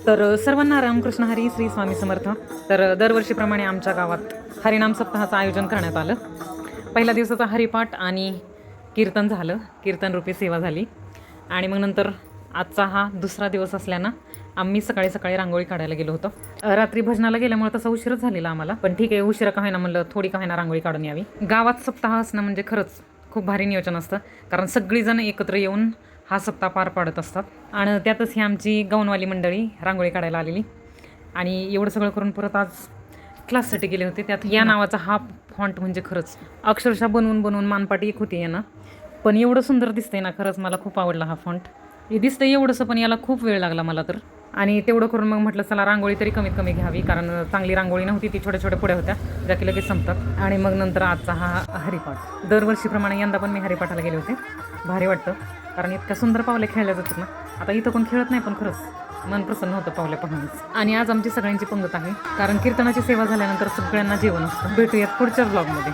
तर सर्वांना रामकृष्ण हरी, श्री स्वामी समर्थ. तर दरवर्षीप्रमाणे आमच्या गावात हरिनाम सप्ताहाचं आयोजन करण्यात आलं. पहिल्या दिवसाचा हरिपाठ आणि कीर्तन झालं, कीर्तनरूपी सेवा झाली. आणि मग नंतर आजचा हा दुसरा दिवस असल्यानं आम्ही सकाळी सकाळी रांगोळी काढायला गेलो होतो. रात्री भजनाला गेल्यामुळे तसा उशीरच झालेला आम्हाला, पण ठीक आहे, उशिरा का होईना म्हणलं थोडी का होईना रांगोळी काढून यावी. गावात सप्ताह असणं म्हणजे खरंच खूप भारी नियोजन असतं, कारण सगळीजण एकत्र येऊन हा सप्ताह पार पाडत असतात. आणि त्यातच ही आमची गाऊनवाली मंडळी रांगोळी काढायला आलेली. आणि एवढं सगळं करून परत आज क्लाससाठी गेले होते. त्यात या नावाचा हा फॉन्ट म्हणजे खरंच अक्षरशः बनवून बनवून मानपाटी एक होती यांना, पण एवढं सुंदर दिसतंय ना, खरंच मला खूप आवडला हा फॉन्ट. हे दिसतं एवढंसं, पण याला खूप वेळ लागला मला तर. आणि तेवढं करून मग म्हटलं चला रांगोळी तरी कमीत कमी घ्यावी, कारण चांगली रांगोळी नव्हती, ती छोट्या छोट्या पुढ्या होत्या ज्या की लगेच संपतात. आणि मग नंतर आजचा हा हरिपाठ. दरवर्षीप्रमाणे यंदा पण मी हरिपाठाला गेले होते. भारी वाटतं, कारण इतक्या सुंदर पावले खेळल्या जातात ना. आता इथं कोण खेळत नाही, पण खरंच मन प्रसन्न होतं पावल्या पाहूनच. आणि आज आमची सगळ्यांची पंगत आहे, कारण कीर्तनाची सेवा झाल्यानंतर सगळ्यांना जेवण असतं. भेटूयात पुढच्या ब्लॉगमध्ये.